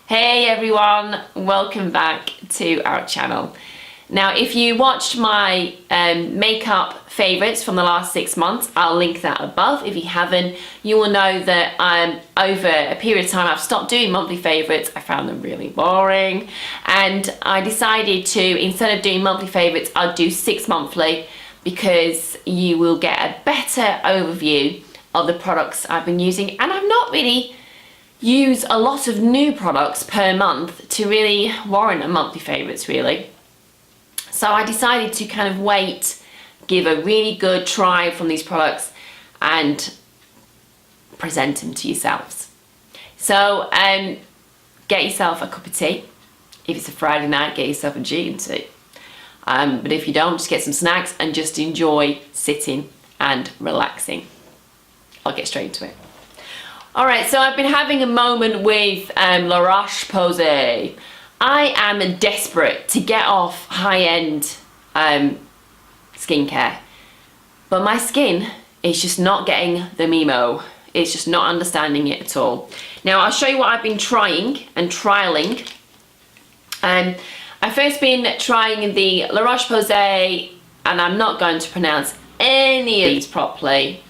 Hey everyone, welcome back to our channel. Now if you watched my makeup favourites from the last 6 months, I'll link that above. If you haven't, you will know that over a period of time I've stopped doing monthly favourites. I found them really boring and I decided to, instead of doing monthly favourites, I'll do 6 monthly because you will get a better overview of the products I've been using, and I've not really use a lot of new products per month to really warrant a monthly favourites really. So I decided to kind of wait, give a really good try from these products and present them to yourselves. So get yourself a cup of tea. If it's a Friday night, get yourself a G&T. But if you don't, just get some snacks and just enjoy sitting and relaxing. I'll get straight into it. Alright, so I've been having a moment with La Roche-Posay. I am desperate to get off high-end skincare, but my skin is just not getting the memo. It's just not understanding it at all. Now I'll show you what I've been trying and trialing. I've first been trying the La Roche-Posay, and I'm not going to pronounce any of these properly,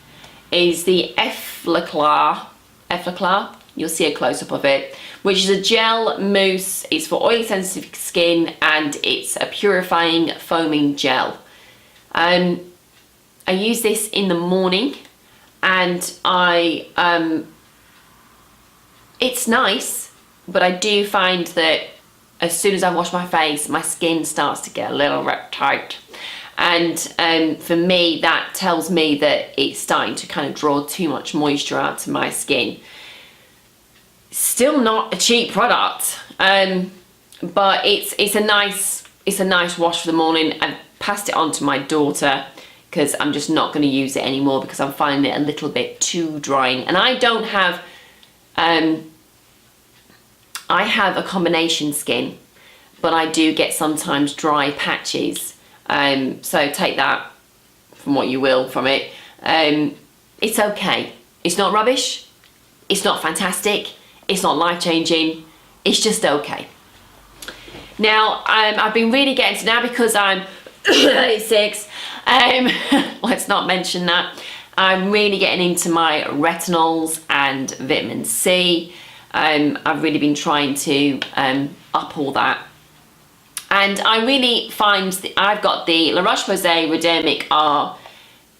is the Effaclar, you'll see a close-up of it, which is a gel mousse. It's for oily sensitive skin and it's a purifying foaming gel. I use this in the morning and it's nice, but I do find that as soon as I wash my face, my skin starts to get a little tight. And for me, that tells me that it's starting to kind of draw too much moisture out of my skin. Still not a cheap product, but it's a nice wash for the morning. I've passed it on to my daughter because I'm just not going to use it anymore because I'm finding it a little bit too drying. And I don't have, I have a combination skin, but I do get sometimes dry patches. So take that from what you will from it. It's okay. It's not rubbish. It's not fantastic. It's not life-changing. It's just okay. Now, I've been really getting to now because I'm 36. Let's not mention that. I'm really getting into my retinols and vitamin C. I've really been trying to up all that. And I really find that I've got the La Roche-Posay Redermic R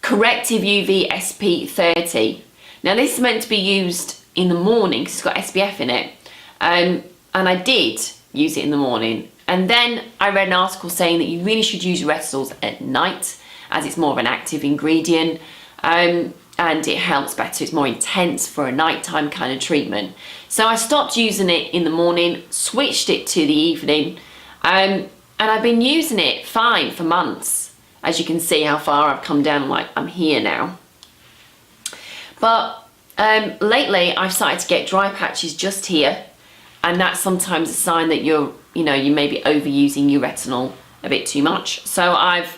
Corrective UV SP 30. Now this is meant to be used in the morning because it's got SPF in it. And I did use it in the morning. And then I read an article saying that you really should use your retinols at night as it's more of an active ingredient. And it helps better, it's more intense for a nighttime kind of treatment. So I stopped using it in the morning, switched it to the evening. And I've been using it fine for months. As you can see how far I've come down, like I'm here now. But lately I've started to get dry patches just here, and that's sometimes a sign that you may be overusing your retinol a bit too much. So I've,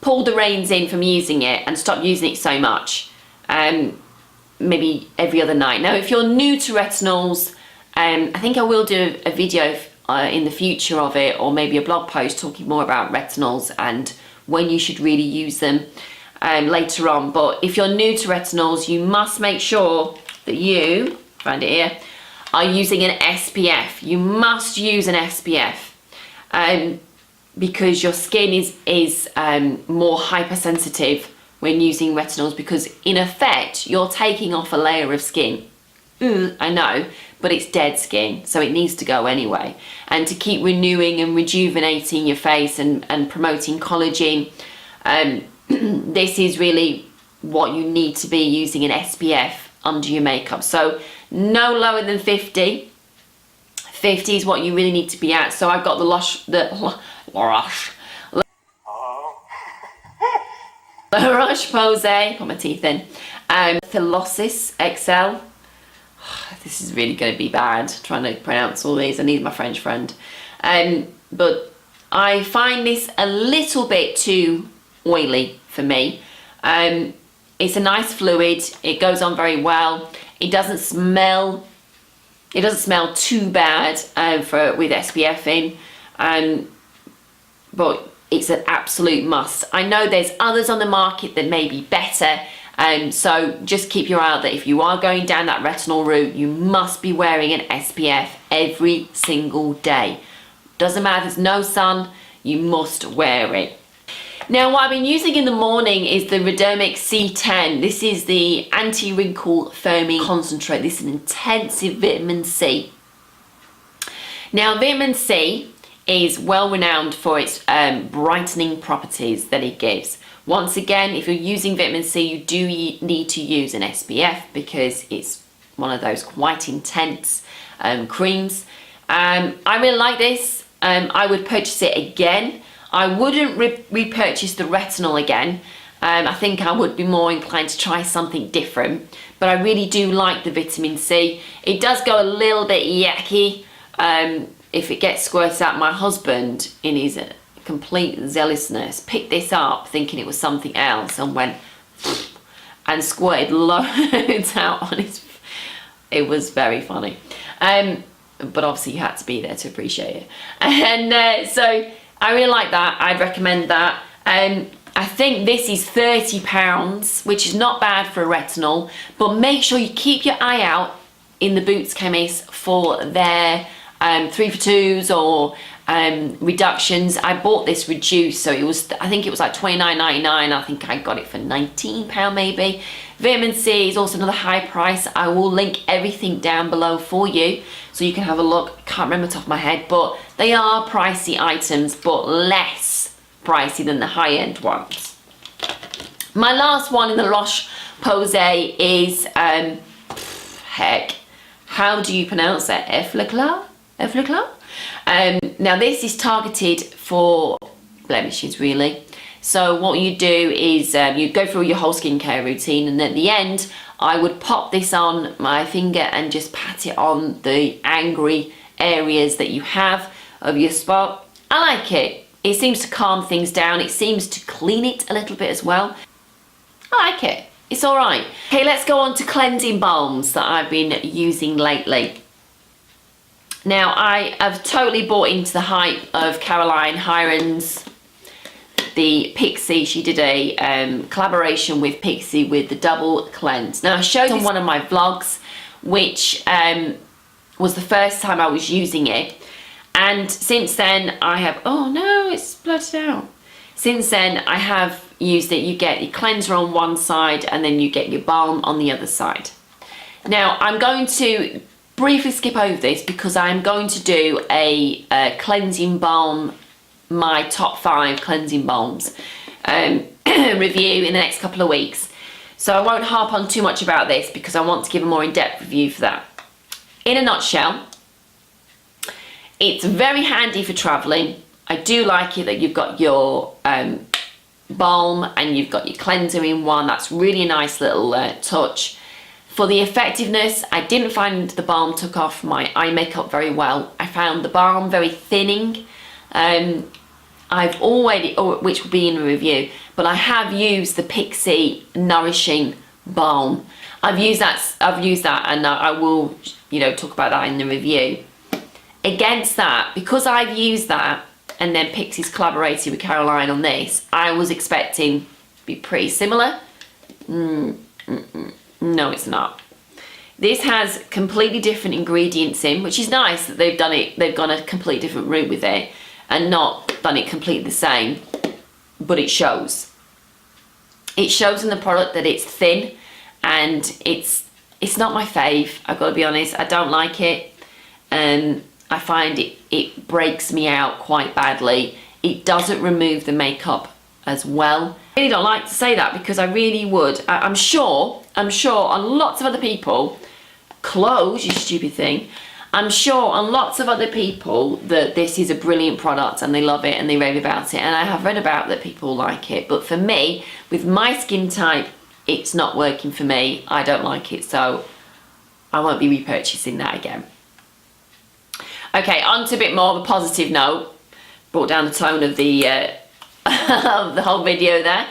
pulled the reins in from using it and stopped using it so much. Maybe every other night. Now if you're new to retinols, I think I will do a video in the future of it, or maybe a blog post talking more about retinols and when you should really use them later on. But if you're new to retinols, you must make sure that you, find it here, are using an SPF. You must use an SPF because your skin is more hypersensitive when using retinols, because in effect you're taking off a layer of skin. I know, but it's dead skin, so it needs to go anyway. And to keep renewing and rejuvenating your face and promoting collagen, this is really what you need to be using an SPF under your makeup. So no lower than 50. 50 is what you really need to be at. So I've got the Roche-Posay, put my teeth in, Anthelios XL. This is really going to be bad trying to pronounce all these. I need my French friend. But I find this a little bit too oily for me. It's a nice fluid. It goes on very well. It doesn't smell It doesn't smell too bad with SPF in, but it's an absolute must. I know there's others on the market that may be better, so just keep your eye out that if you are going down that retinol route, you must be wearing an SPF every single day. Doesn't matter if there's no sun, you must wear it. Now, what I've been using in the morning is the Redermic C10. This is the anti-wrinkle firming concentrate. This is an intensive vitamin C. Now, vitamin C is well renowned for its brightening properties that it gives. Once again, if you're using vitamin C, you do need to use an SPF because it's one of those quite intense creams. I really like this. I would purchase it again. I wouldn't repurchase the retinol again. I think I would be more inclined to try something different, but I really do like the vitamin C. It does go a little bit yucky if it gets squirted out. My husband, in his complete zealousness, picked this up thinking it was something else and went and squirted loads out on his. It was very funny, but obviously you had to be there to appreciate it. And so I really like that. I'd recommend that. I think this is £30, which is not bad for a retinol, but make sure you keep your eye out in the Boots chemist for their 3 for 2s or reductions. I bought this reduced, so it was, I think it was like £29.99. I think I got it for £19 maybe. Vitamin C is also another high price. I will link everything down below for you so you can have a look. I can't remember the top of my head, but they are pricey items, but less pricey than the high-end ones. My last one in the Roche-Posay is, heck, how do you pronounce that? Effaclar? Effaclar? Now this is targeted for blemishes, really. So what you do is you go through your whole skincare routine, and at the end I would pop this on my finger and just pat it on the angry areas that you have of your spot. I like it. It seems to calm things down. It seems to clean it a little bit as well. I like it. It's all right. Okay, let's go on to cleansing balms that I've been using lately. Now, I have totally bought into the hype of Caroline Hirons, the Pixi. She did a collaboration with Pixi with the double cleanse. Now, I showed on one of my vlogs, which was the first time I was using it. And since then, I have, oh no, it's spluttered out. Since then, I have used it. You get your cleanser on one side and then you get your balm on the other side. Now, I'm going to briefly skip over this because I'm going to do a cleansing balm, my top 5 cleansing balms review in the next couple of weeks. So I won't harp on too much about this because I want to give a more in-depth review for that. In a nutshell, it's very handy for traveling. I do like it that you've got your balm and you've got your cleanser in one. That's really a nice little touch. For the effectiveness, I didn't find the balm took off my eye makeup very well. I found the balm very thinning. I've already, which will be in a review, but I have used the Pixi Nourishing balm. I've used that, and I will, talk about that in the review. Against that, because I've used that, and then Pixi's collaborated with Caroline on this, I was expecting to be pretty similar. No, it's not. This has completely different ingredients in, which is nice that they've done it. They've gone a completely different route with it and not done it completely the same, but it shows. It shows in the product that it's thin, and it's not my fave. I've got to be honest. I don't like it. I find it breaks me out quite badly. It doesn't remove the makeup as well. I really don't like to say that because I really would. I'm sure on lots of other people, close, you stupid thing. I'm sure on lots of other people that this is a brilliant product and they love it and they rave about it, and I have read about that people like it, but for me, with my skin type, it's not working for me. I don't like it, so I won't be repurchasing that again. Okay, on to a bit more of a positive note. Brought down the tone of the of the whole video there.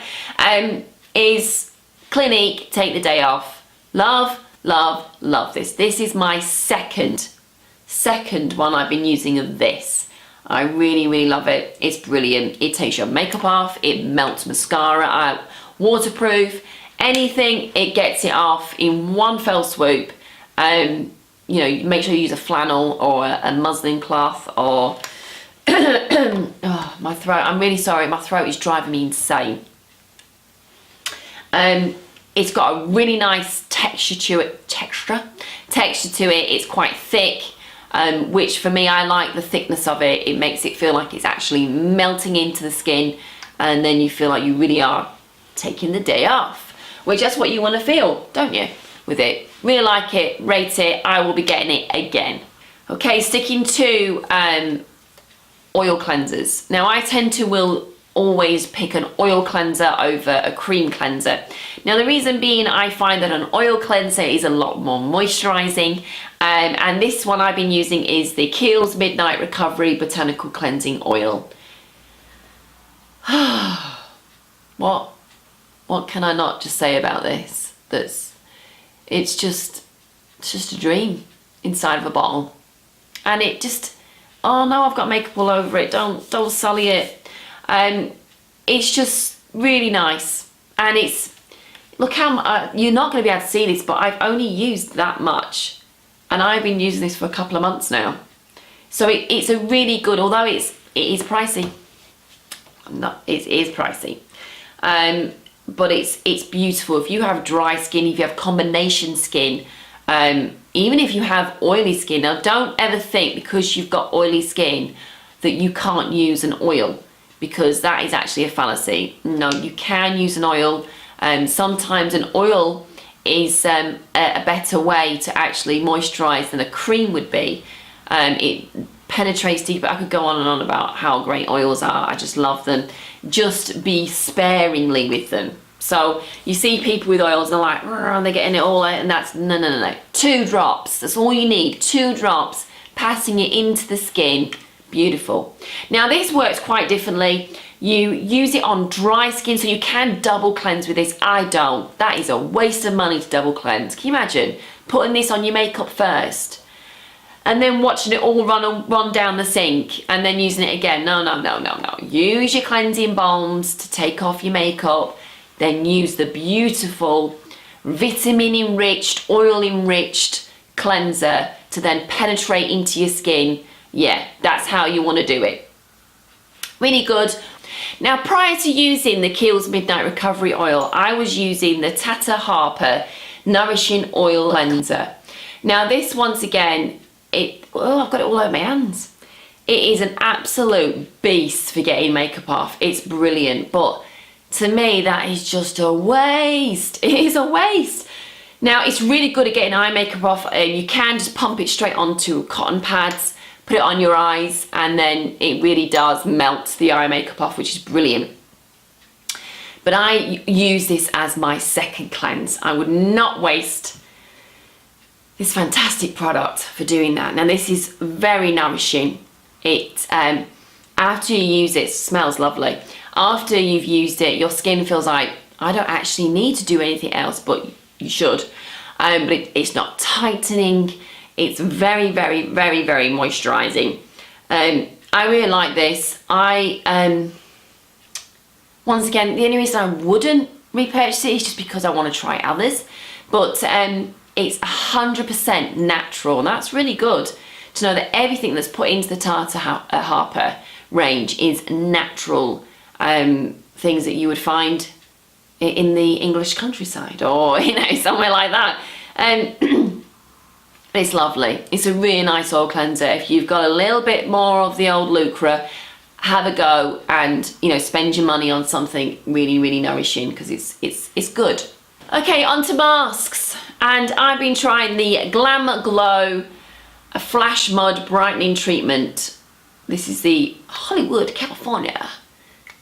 Is Clinique Take the Day Off. Love, love, love this. This is my second second one I've been using of this. I really, really love it. It's brilliant. It takes your makeup off, it melts mascara out, waterproof, anything, it gets it off in one fell swoop. You know, make sure you use a flannel or a muslin cloth or oh, my throat, I'm really sorry, my throat is driving me insane. It's got a really nice texture to it. It's quite thick, which for me, I like the thickness of it. It makes it feel like it's actually melting into the skin, and then you feel like you really are taking the day off, which that's what you want to feel, don't you, with it. Really like it, rate it. I will be getting it again. Okay, sticking to oil cleansers. Now I tend to will always pick an oil cleanser over a cream cleanser. Now the reason being, I find that an oil cleanser is a lot more moisturizing, and this one I've been using is the Kiehls Midnight Recovery Botanical Cleansing Oil. What can I not just say about this? It's just a dream inside of a bottle, and it just, oh no, I've got makeup all over it. Don't sully it. It's just really nice, and it's, look how you're not going to be able to see this, but I've only used that much, and I've been using this for a couple of months now. So it's a really good, although it is pricey. It is pricey, but it's beautiful. If you have dry skin, if you have combination skin, even if you have oily skin, now don't ever think because you've got oily skin that you can't use an oil, because that is actually a fallacy. No, you can use an oil. Sometimes an oil is a better way to actually moisturize than a cream would be. It penetrates deeper. I could go on and on about how great oils are. I just love them. Just be sparingly with them. So you see people with oils and they're like, and they're getting it all out, and that's no. 2 drops, that's all you need. 2 drops, passing it into the skin. Beautiful. Now this works quite differently. You use it on dry skin, so you can double cleanse with this. I don't. That is a waste of money to double cleanse. Can you imagine putting this on your makeup first and then watching it all run down the sink and then using it again? No. Use your cleansing balms to take off your makeup, then use the beautiful vitamin enriched, oil enriched cleanser to then penetrate into your skin. Yeah, that's how you want to do it. Really good. Now, prior to using the Kiehls Midnight Recovery Oil, I was using the Tata Harper Nourishing Oil Cleanser. Now, this, once again, I've got it all over my hands. It is an absolute beast for getting makeup off. It's brilliant, but to me, that is just a waste. It is a waste. Now, it's really good at getting eye makeup off. You can just pump it straight onto cotton pads, put it on your eyes, and then it really does melt the eye makeup off, which is brilliant. But I use this as my second cleanse. I would not waste this fantastic product for doing that. Now this is very nourishing. It after you use it, it smells lovely. After you've used it, your skin feels like, I don't actually need to do anything else, but you should. But it's not tightening. It's very, very, very, very moisturizing. I really like this. Once again, the only reason I wouldn't repurchase it is just because I want to try others. But it's 100% natural, and that's really good to know that everything that's put into the Tata Harper range is natural things that you would find in the English countryside, or somewhere like that. It's lovely. It's a really nice oil cleanser. If you've got a little bit more of the old lucre, have a go and spend your money on something really, really nourishing, because it's good. Okay, on to masks, and I've been trying the Glam Glow Flash Mud Brightening Treatment. This is the Hollywood, California.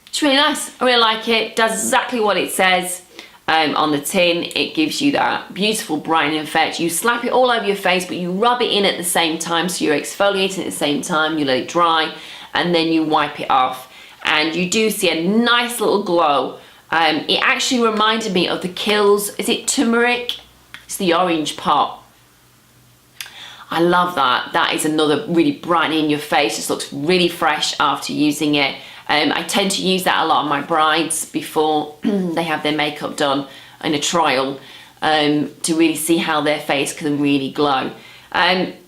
It's really nice. I really like it. Does exactly what it says on the tin. It gives you that beautiful brightening effect. You slap it all over your face, but you rub it in at the same time, so you're exfoliating at the same time. You let it dry, and then you wipe it off, and you do see a nice little glow. It actually reminded me of the Kiehls, is it turmeric? It's the orange pot. I love that. That is another really brightening your face. Just looks really fresh after using it. I tend to use that a lot on my brides before they have their makeup done in a trial, to really see how their face can really glow.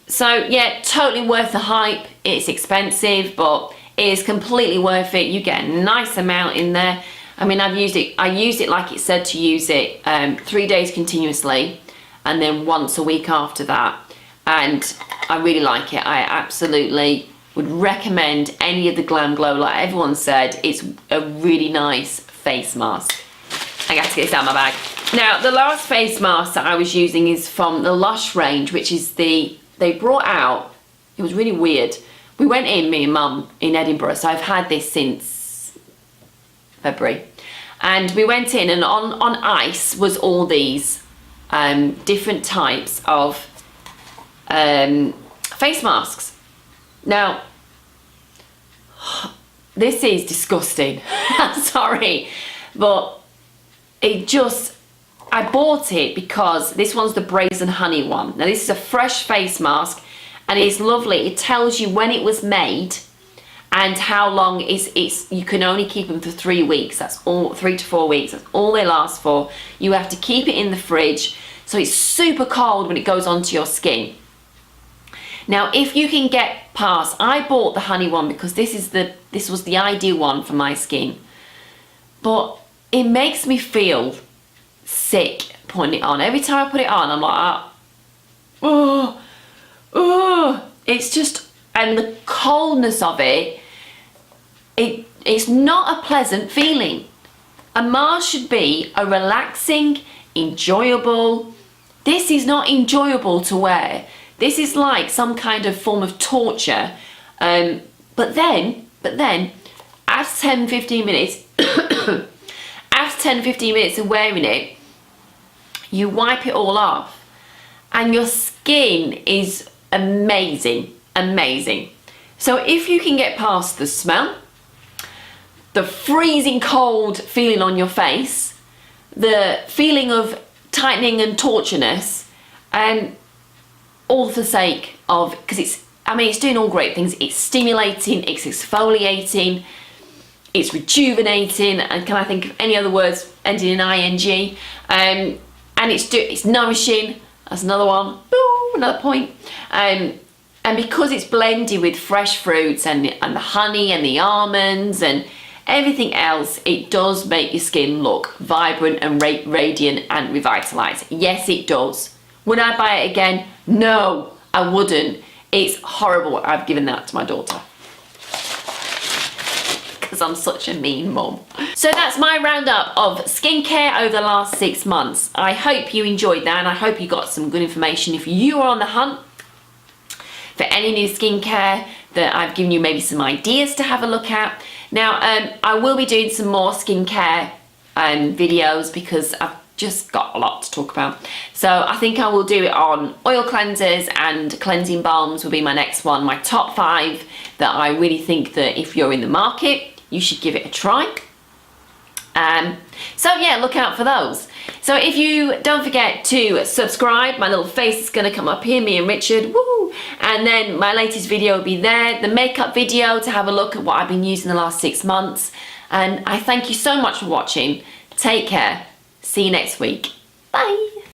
So yeah, totally worth the hype. It's expensive, but it is completely worth it. You get a nice amount in there. I mean, I used it like it said to use it, 3 days continuously, and then once a week after that. And I really like it. I absolutely would recommend any of the Glam Glow. Like everyone said, it's a really nice face mask. I got to get this out of my bag. Now, the last face mask that I was using is from the Lush range, which is they brought out, it was really weird. We went in, me and Mum, in Edinburgh, so I've had this since February. And we went in, and on ice was all these different types of face masks. Now, this is disgusting. I'm sorry, but I bought it because this one's the Brazened honey one. Now this is a fresh face mask, and it's lovely. It tells you when it was made and how long you can only keep them for 3 weeks. That's all, 3 to 4 weeks. That's all they last for. You have to keep it in the fridge, so it's super cold when it goes onto your skin. Now, if you can get past, I bought the honey one because this was the ideal one for my skin. But it makes me feel sick putting it on. Every time I put it on, I'm like, oh, it's just, and the coldness of it's not a pleasant feeling. A mask should be a relaxing, enjoyable. This is not enjoyable to wear. This is like some kind of form of torture. But then, after 10-15 minutes, after 10-15 minutes of wearing it, you wipe it all off, and your skin is amazing, amazing. So if you can get past the smell, the freezing cold feeling on your face, the feeling of tightening and tortureness, all for the sake of, because it's doing all great things. It's stimulating, it's exfoliating, it's rejuvenating, and can I think of any other words ending in ing? And it's nourishing. That's another one. Boom, another point. And because it's blended with fresh fruits and the honey and the almonds and everything else, it does make your skin look vibrant and radiant and revitalized. Yes, it does. Would I buy it again? No, I wouldn't. It's horrible. I've given that to my daughter because I'm such a mean mum. So that's my roundup of skincare over the last 6 months. I hope you enjoyed that, and I hope you got some good information. If you are on the hunt for any new skincare, that I've given you maybe some ideas to have a look at. Now, I will be doing some more skincare videos because I've just got a lot to talk about. So I think I will do it on oil cleansers and cleansing balms will be my next one. My top 5 that I really think that if you're in the market, you should give it a try. So yeah, look out for those. So if you don't forget to subscribe, my little face is going to come up here, me and Richard, woo! And then my latest video will be there, the makeup video to have a look at what I've been using the last 6 months. And I thank you so much for watching. Take care. See you next week. Bye.